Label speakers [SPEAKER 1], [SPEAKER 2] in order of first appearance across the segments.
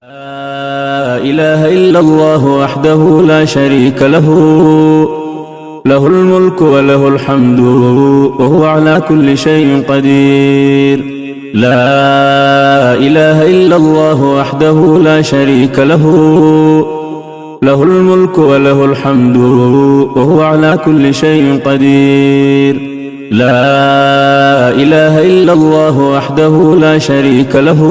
[SPEAKER 1] لا إله إلا الله وحده لا شريك له، له الملك وله الحمد وهو على كل شيء قدير. لا إله إلا الله وحده لا شريك له، له الملك وله الحمد وهو على كل شيء قدير. لا إله إلا الله وحده لا شريك له،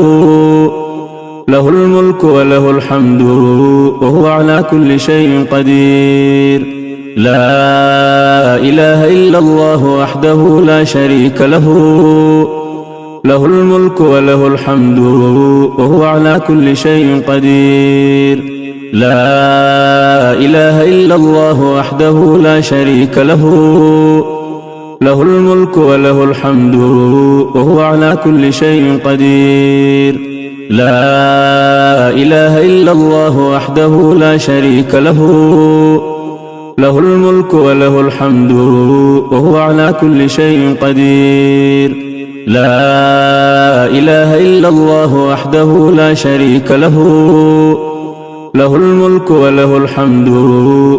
[SPEAKER 1] له الملك وله الحمد وهو على كل شيء قدير. لا إله إلا الله وحده لا شريك له، له الملك وله الحمد وهو على كل شيء قدير. لا إله إلا الله وحده لا شريك له، له الملك وله الحمد وهو على كل شيء قدير. لا إله إلا الله وحده لا شريك له، له الملك وله الحمد وهو على كل شيء قدير. لا إله إلا الله وحده لا شريك له، له الملك وله الحمد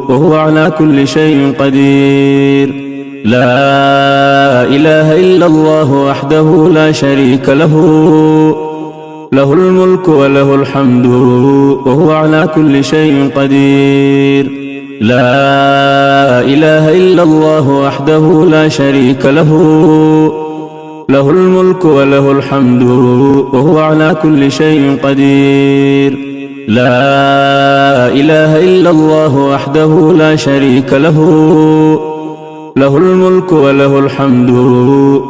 [SPEAKER 1] وهو على كل شيء قدير. لا إله إلا الله وحده لا شريك له، له الملك وله الحمد وهو على كل شيء قدير. لا إله إلا الله وحده لا شريك له، له الملك وله الحمد وهو على كل شيء قدير. لا إله إلا الله وحده لا شريك له، له الملك وله الحمد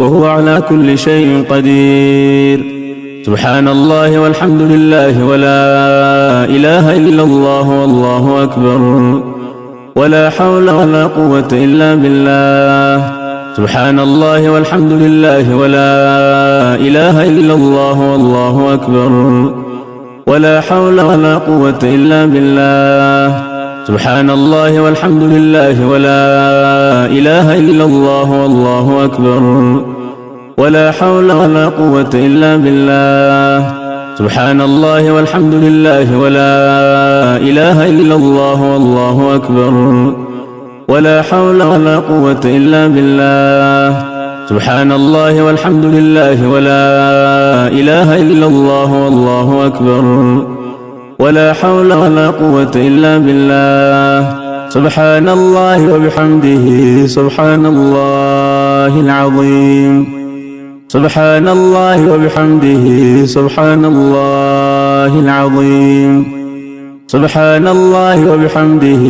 [SPEAKER 1] وهو على كل شيء قدير. سبحان الله والحمد لله ولا إله إلا الله والله أكبر، ولا حول ولا قوة إلا بالله. سبحان الله والحمد لله ولا إله إلا الله والله أكبر، ولا حول ولا قوة إلا بالله. سبحان الله والحمد لله ولا إله إلا الله والله أكبر، ولا حول ولا قوة إلا بالله. سبحان الله والحمد لله ولا إله إلا الله والله أكبر، ولا حول ولا قوة إلا بالله. سبحان الله والحمد لله ولا إله إلا الله والله أكبر، ولا حول ولا قوة إلا بالله. سبحان الله وبحمده سبحان الله العظيم. سبحان الله وبحمده سبحان الله العظيم. سبحان الله وبحمده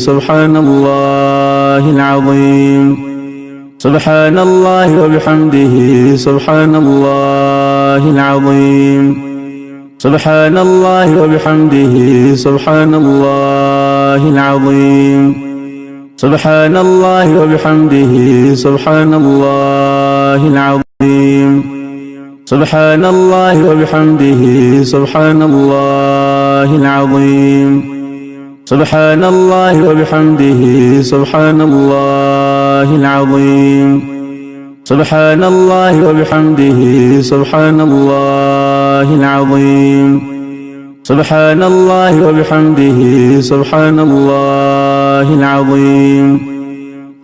[SPEAKER 1] سبحان الله العظيم. سبحان الله وبحمده سبحان الله العظيم. سبحان الله وبحمده سبحان الله العظيم. سبحان الله وبحمده سبحان الله العظيم. سبحان الله وبحمده سبحان الله العظيم. سبحان الله وبحمده سبحان الله العظيم. سبحان الله وبحمده سبحان الله العظيم. سبحان الله وبحمده سبحان الله العظيم.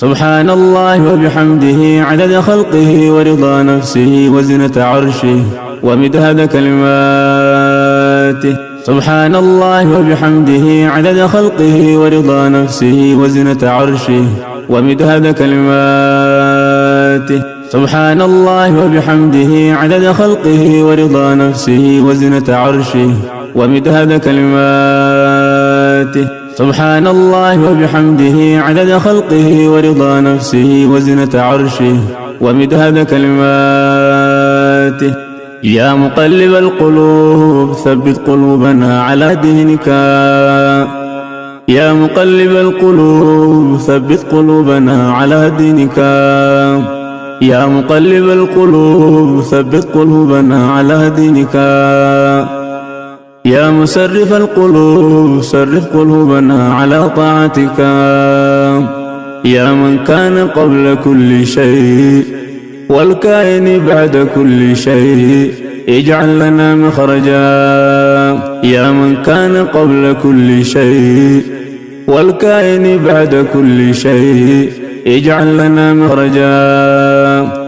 [SPEAKER 1] سبحان الله وبحمده عدد خلقه ورضا نفسه وزنة عرشه ومداد كلماته. سبحان الله وبحمده عدد خلقه ورضا نفسه وزنة عرشه ومداد كلماته. سبحان الله وبحمده عدد خلقه ورضا نفسه وزنة عرشه ومداد كلماته. سبحان الله وبحمده عدد خلقه ورضا نفسه وزنة عرشه ومداد كلماته. يا مقلب القلوب ثبت قلوبنا على دينك. يا مقلب القلوب ثبت قلوبنا على دينك. يا مقلب القلوب ثبت قلوبنا على دينك. يا مسرف القلوب صرف قلوبنا على طاعتك. يا من كان قبل كل شيء والكائن بعد كل شيء اجعل لنا مخرجا. يا من كان قبل كل شيء والكائن بعد كل شيء اجعل لنا مخرجا.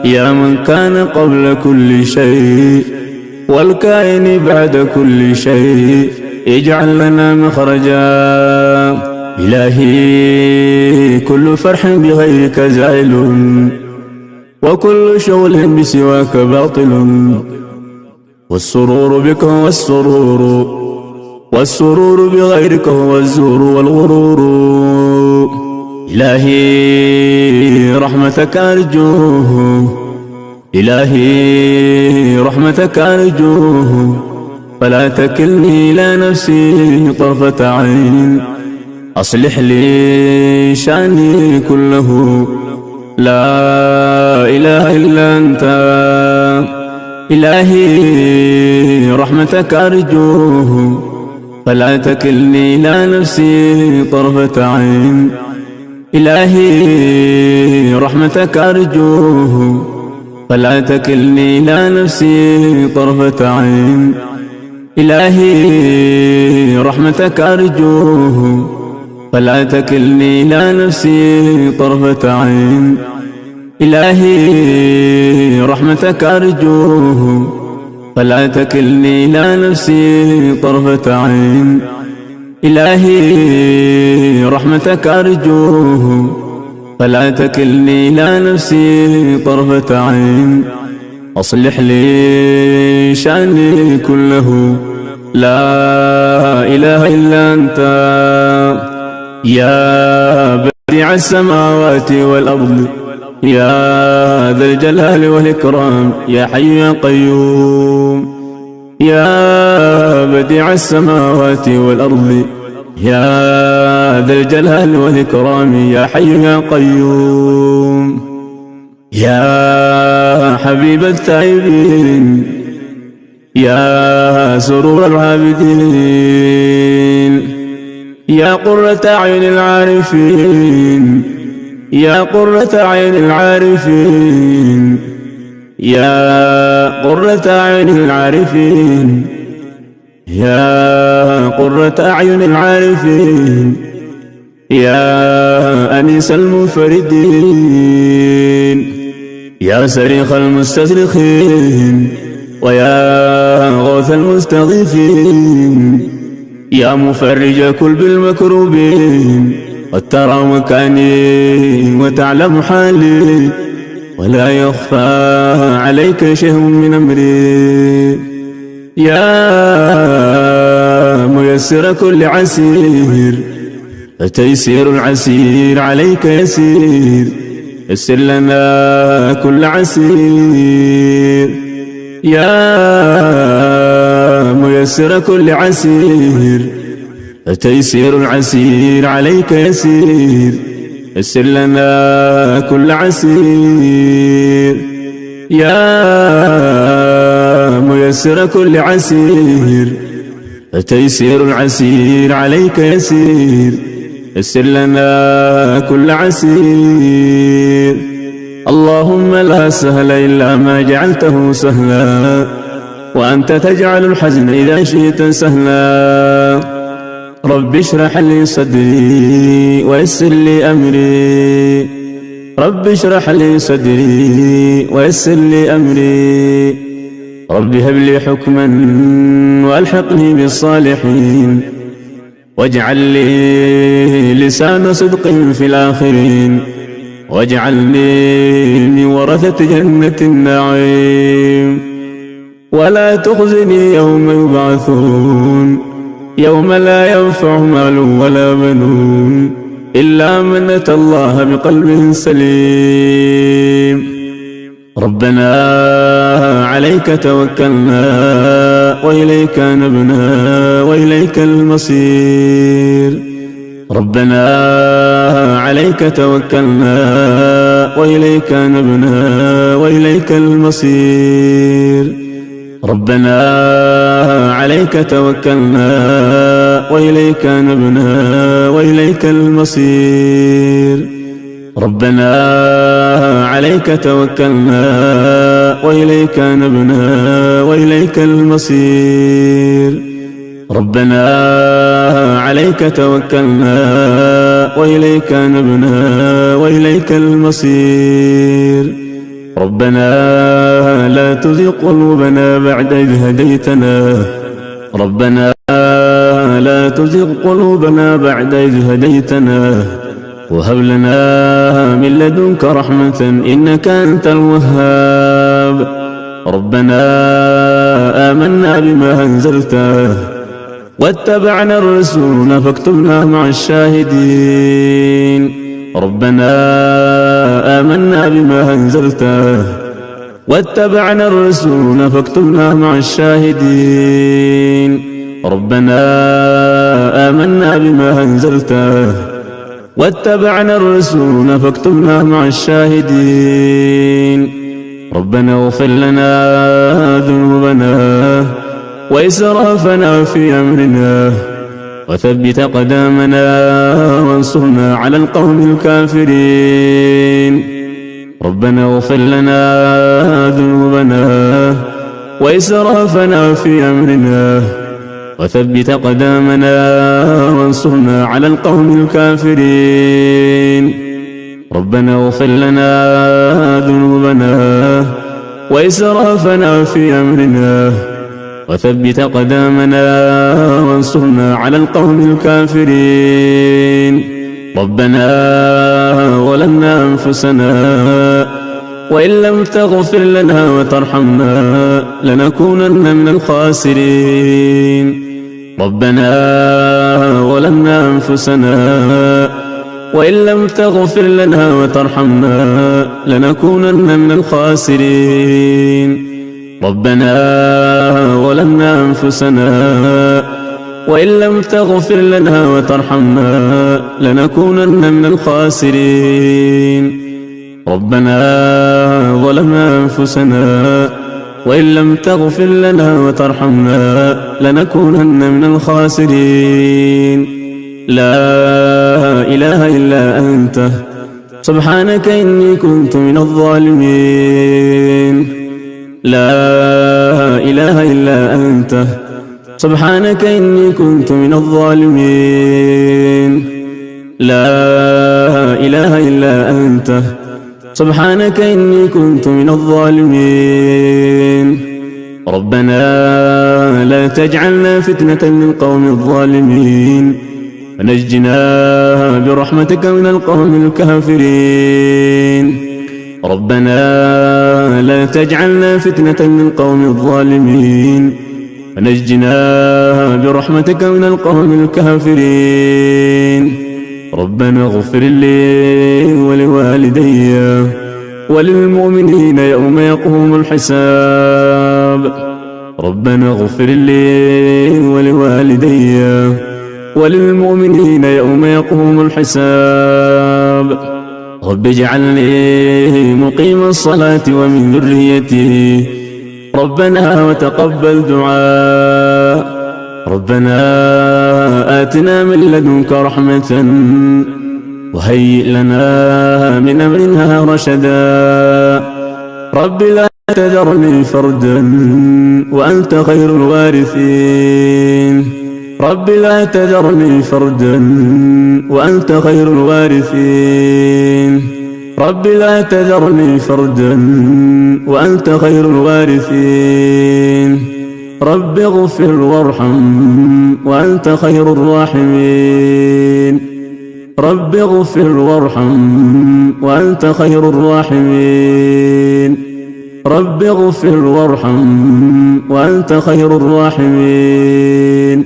[SPEAKER 1] يا من كان قبل كل شيء والكائن بعد كل شيء اجعل لنا مخرجا. إلهي كل فرح بغيرك زائل وكل شغل بسواك باطل، والسرور بك هو والسرور بغيرك هو الزور والغرور. إلهي رحمتك أرجوه، إلهي رحمتك أرجوه، فلا تكلني إلى نفسي طرفة عين. أصلح لي شأني كله، لا إله إلا أنت. إلهي رحمتك أرجوه، فلا تكلني إلى نفسي طرفة عين. إلهي رحمتك أرجوه، فلا تكلني إلى نفسي طرفة عين. إلهي رحمتك أرجوه، فلا تكلني إلى نفسي طرفة عين. إلهي رحمتك أرجوه، فلا تكلني إلى نفسي طرفة عين. إلهي رحمتك أرجوه، فلا تكلني إلى نفسي طرفة عين. أصلح لي شأني كله، لا إله إلا أنت. يا بديع السماوات والأرض، يا ذا الجلال والإكرام، يا حي يا قيوم. يا بديع السماوات والأرض، يا ذا الجلال والإكرام، يا حي يا قيوم. يا حبيب التائبين، يا سرور العابدين، يا قرة أعين العارفين، يا قرة أعين العارفين، يا قرة أعين العارفين، يا قرة أعين العارفين، يا أنيس المنفردين، يا صريخ المستصرخين، ويا غوث المستغيثين، يا مفرج كلب المكروبين. قد ترى مكاني وتعلم حالي، ولا يخفى عليك شيء من أمري. يا ميسر كل عسير، فتيسير العسير عليك يسير. يسر لنا كل عسير، يا ميسر كل عسير، فتيسير العسير عليك يسير. يسر لنا كل عسير، يا ميسر كل عسير، فتيسير العسير عليك يسير. يسر لنا كل عسير. اللهم لا سهل إلا ما جعلته سهلا، وأنت تجعل الحزن إذا شئت سهلا. رب اشرح لي صدري ويسر لي أمري، رب اشرح لي صدري ويسر لي أمري. رب هب لي حكما وألحقني بالصالحين، واجعل لي لسان صدق في الآخرين، واجعلني من ورثة جنة النعيم. ولا تخزني يوم يبعثون، يوم لا ينفع مال ولا بنون إلا من أتى الله بقلب سليم. ربنا عليك توكلنا وإليك نبنا وإليك المصير. ربنا عليك توكلنا وإليك نبنا وإليك المصير. ربنا عليك توكلنا وإليك نبنا وإليك المصير. ربنا عليك توكلنا وإليك نبنا وإليك المصير. ربنا عليك توكلنا وإليك نبنا وإليك المصير. ربنا لا تزغ قلوبنا بعد إذ هديتنا ربنا لا تزغ قلوبنا بعد إذ هديتنا وهب لنا من لدنك رحمة إنك أنت الوهاب. ربنا آمنا بما أنزلته واتبعنا الرسول فاكتبنا مع الشاهدين. ربنا آمنا بما أنزلته واتبعنا الرسول فاكتبنا مع الشاهدين. ربنا آمنا بما أنزلته واتبعنا الرسول فاكتبنا مع الشاهدين. ربنا اغفر لنا ذنوبنا وإسرافنا في أمرنا وثبت قدامنا وانصرنا على القوم الكافرين. ربنا اغفر لنا ذنوبنا وإسرافنا في أمرنا وثبت قدامنا وانصرنا على القوم الكافرين. ربنا اغفر لنا ذنوبنا وإسرافنا في أمرنا وثبت قدامنا وانصرنا على القوم الكافرين. ربنا ظلمنا أنفسنا وإن لم تغفر لنا وترحمنا لنكونن من الخاسرين. ربنا ظلمنا أنفسنا وإن لم تغفر لنا وترحمنا لنكونن من الخاسرين. ربنا ظلمنا أنفسنا وإن لم تغفر لنا وترحمنا لنكونن من الخاسرين. ربنا ظلمنا أنفسنا وإن لم تغفر لنا وترحمنا لنكونن من الخاسرين. لا إله إلا أنت سبحانك إني كنت من الظالمين. لا إله إلا أنت سبحانك إني كنت من الظالمين. لا إله إلا أنت سبحانك إني كنت من الظالمين. ربنا لا تجعلنا فتنة للقوم الظالمين ونجنا برحمتك من القوم الكافرين. ربنا لا تجعلنا فتنة للقوم الظالمين ونجنا برحمتك من القوم الكافرين. ربنا اغفر لي ولوالدي وللمؤمنين يوم يقوم الحساب. ربنا اغفر لي ولوالدي وللمؤمنين يوم يقوم الحساب. رب اجعلني مقيم الصلاة ومن ذريتي ربنا وتقبل دعاء. ربنا آتنا من لدنك رحمة وهيئ لنا من أمرنا رشدا. رب لا تذرني فردا وأنت خير الوارثين. رب لا تذرني فردا وأنت خير الوارثين. رب لا تذرني فردا وأنت خير الوارثين. رب اغفر وارحم وأنت خير الراحمين. رب اغفر وارحم وأنت خير الراحمين. رب اغفر وارحم وأنت خير الراحمين.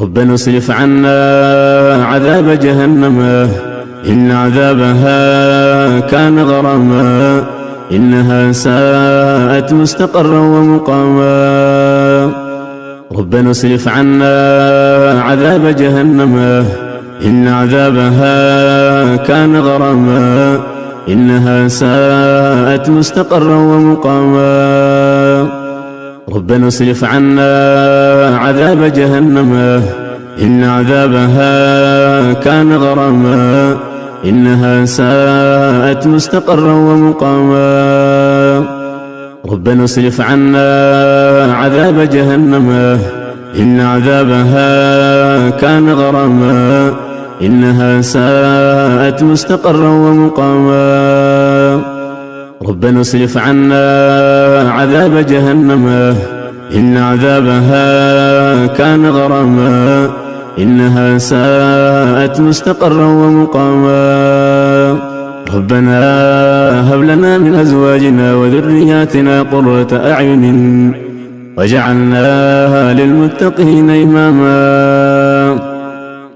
[SPEAKER 1] ربنا اصرف عنا عذاب جهنم إن عذابها كان غراما إنها ساءت مستقرا ومقاما. ربنا اصرف عنا عذاب جهنم إن عذابها كان غراما إنها ساءت مستقرا ومقاما. ربنا اصرف عنا عذاب جهنم إن عذابها كان غراما إنها ساءت مستقرا ومقاما. ربنا اصرف عنا عذاب جهنم إن عذابها كان غراما إنها ساءت مستقرا ومقاما ربنا اصرف عنا عذاب جهنم إن عذابها كان غراما إنها ساءت مستقرا ومقاما ربنا هب لنا من أزواجنا وذرياتنا قرة أعين واجعلنا للمتقين إماما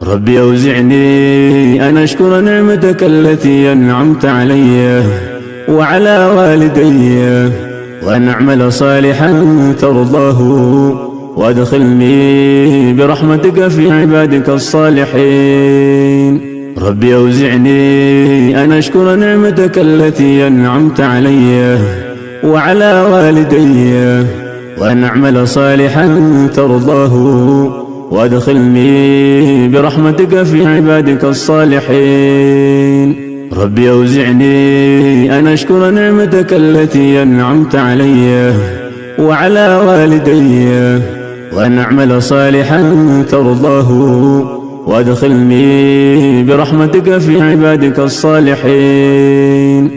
[SPEAKER 1] ربي أوزعني أن أشكر نعمتك التي أنعمت علي وعلى والدي وأن أعمل صالحا ترضاه وأدخلني برحمتك في عبادك الصالحين ربي أوزعني أن أشكر نعمتك التي أنعمت علي وعلى والدي وأن أعمل صالحا ترضاه وأدخلني برحمتك في عبادك الصالحين ربي أوزعني أن أشكر نعمتك التي أنعمت علي وعلى والدي وأن أعمل صالحا ترضاه وأدخلني برحمتك في عبادك الصالحين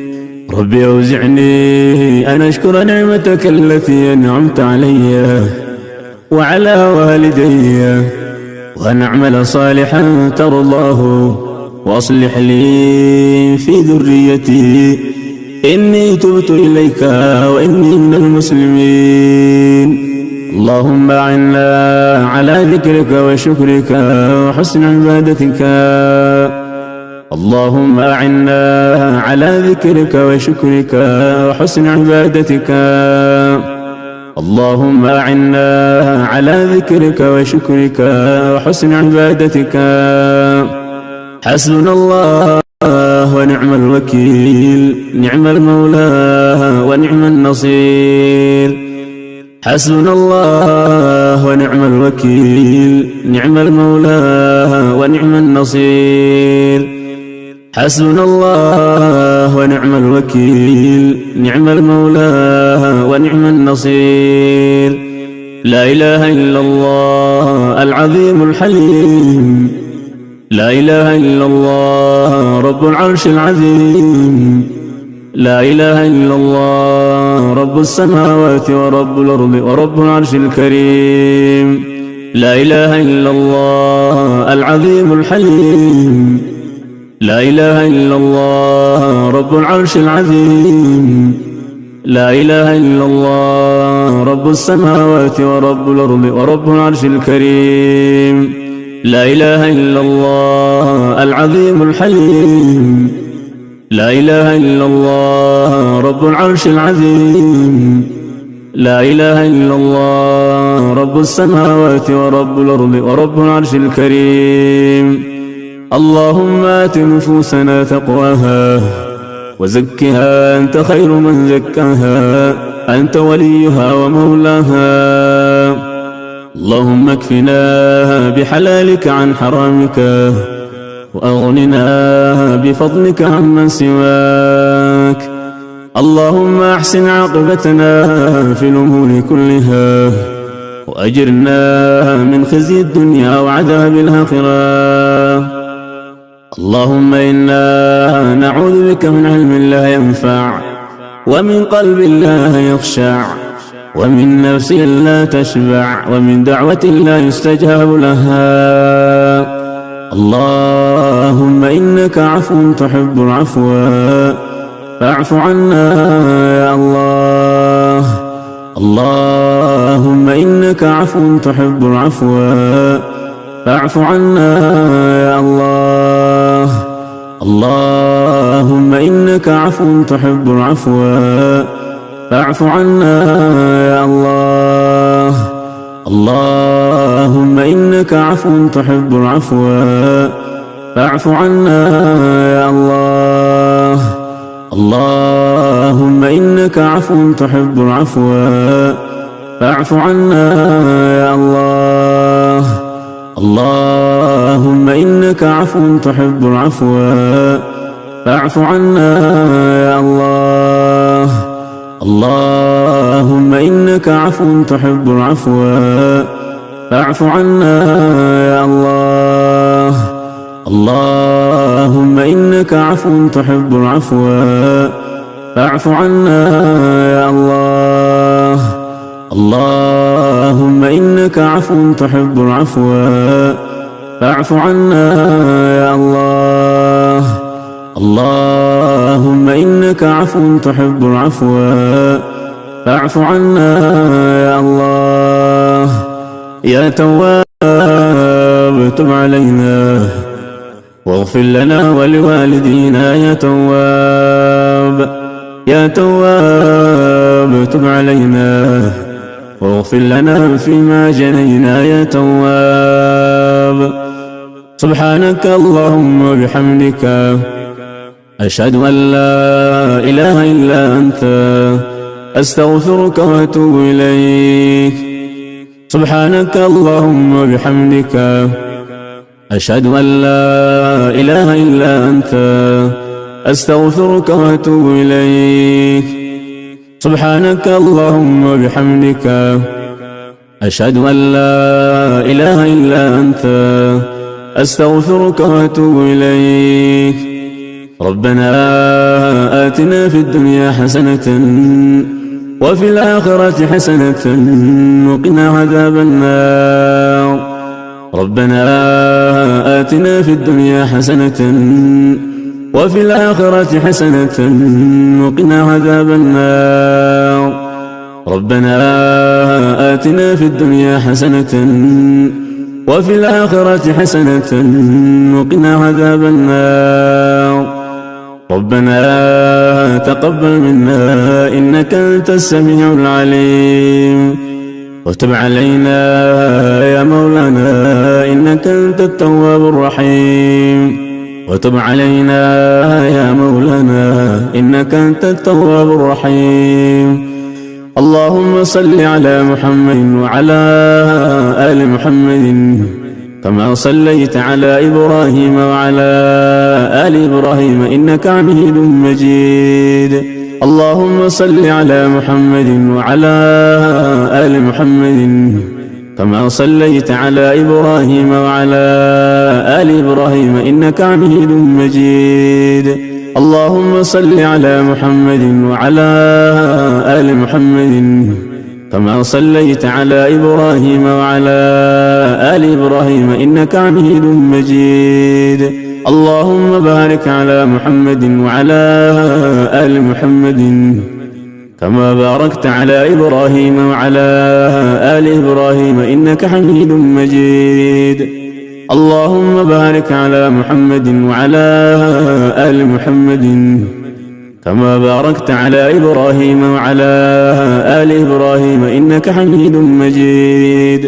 [SPEAKER 1] ربي أوزعني أن أشكر نعمتك التي أنعمت علي وعلى والدي وأن أعمل صالحا ترضاه وأصلح لي في ذريتي إني تبت إليك وإني من المسلمين اللهم أعنا على ذكرك وشكرك وحسن عبادتك اللهم أعنا على ذكرك وشكرك وحسن عبادتك اللهم أعنا على ذكرك وشكرك وحسن عبادتك حسبنا الله ونعم الوكيل نعم المولى ونعم النصير حسبنا الله ونعم الوكيل نعم المولى ونعم النصير حسبنا الله ونعم الوكيل نعم المولى ونعم النصير لا إله إلا الله العظيم الحليم لا إله إلا الله رب العرش العظيم لا إله إلا الله رب السماوات ورب الأرض ورب العرش الكريم لا إله إلا الله العظيم الحليم لا إله إلا الله رب العرش العظيم لا إله إلا الله رب السماوات ورب الأرض ورب العرش الكريم لا إله إلا الله العظيم الحليم لا إله إلا الله رب العرش العظيم لا إله إلا الله رب السماوات ورب الأرض ورب العرش الكريم اللهم آت نفوسنا تقواها وزكها أنت خير من زكاها أنت وليها ومولاها اللهم اكفنا بحلالك عن حرامك وأغننا بفضلك عمن سواك اللهم أحسن عاقبتنا في الأمور كلها وأجرنا من خزي الدنيا وعذاب الآخرة اللهم إنا نعوذ بك من علم لا ينفع ومن قلب لا يخشع ومن نفس لا تشبع ومن دعوة لا يستجاب لها اللهم إنك عفو تحب العفو فاعف عنا يا الله اللهم إنك عفو تحب العفو فاعف عنا يا الله اللهم إنك عفو تحب العفو فاعف عنا يا الله اللهم إنك عفو تحب العفو فاعف عنا يا الله اللهم إنك عفو تحب العفو فاعف عنا يا الله اللهم إنك عفو تحب العفو فاعف عنا يا الله اللهم إنك عفو تحب العفو فاعف عنا يا الله. اللهم إنك عفو تحب العفو فاعف عنا يا الله. اللهم إنك عفو تحب العفو فاعف عنا يا الله. اللهم إنك عفو تحب العفو فاعف عنا يا الله. يا تواب تب علينا واغفر لنا ولوالدينا. يا تواب يا تواب تب علينا واغفر لنا فيما جنينا. يا تواب سبحانك اللهم وبحمدك أشهد أن لا إله إلا أنت أستغفرك وأتوب إليك. سبحانك اللهم وبحمدك أشهد أن لا إله إلا أنت أستغفرك وأتوب إليك. سبحانك اللهم وبحمدك أشهد أن لا إله إلا أنت أستغفرك وأتوب إليك. ربنا آتنا في الدنيا حسنة وفي الآخرة حسنة وقنا عذاب النار. ربنا آتنا في الدنيا حسنة وفي الآخرة حسنة وقنا عذاب النار. ربنا آتنا في الدنيا حسنة وفي الآخرة حسنة وقنا عذاب النار. ربنا تقبل منا إنك أنت السميع العليم وتب علينا يا مولانا إنك أنت التواب الرحيم. وتب علينا يا مولانا إنك أنت التواب الرحيم. اللهم صل على محمد وعلى آل محمد كما صليت على إبراهيم وعلى آل إبراهيم إنك حميد مجيد. اللهم صل على محمد وعلى آل محمد كما صليت على إبراهيم وعلى آل إبراهيم إنك حميد مجيد. اللهم صل على محمد وعلى آل محمد كما صليت على إبراهيم وعلى آل إبراهيم إنك حميد مجيد. اللهم بارك على محمد وعلى آل محمد كما باركت على إبراهيم وعلى آل إبراهيم إنك حميد مجيد. اللهم بارك على محمد وعلى آل محمد كما باركت على إبراهيم وعلى آل إبراهيم إنك حميد مجيد.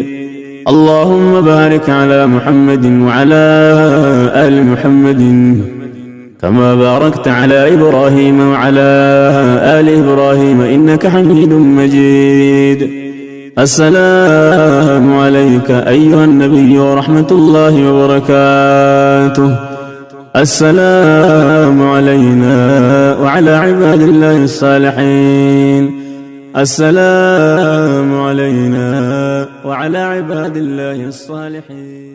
[SPEAKER 1] اللهم بارك على محمد وعلى آل محمد كما باركت على إبراهيم وعلى آل إبراهيم إنك حميد مجيد. السلام عليك أيها النبي ورحمة الله وبركاته. السلام علينا وعلى عباد الله الصالحين. السلام علينا وعلى عباد الله الصالحين.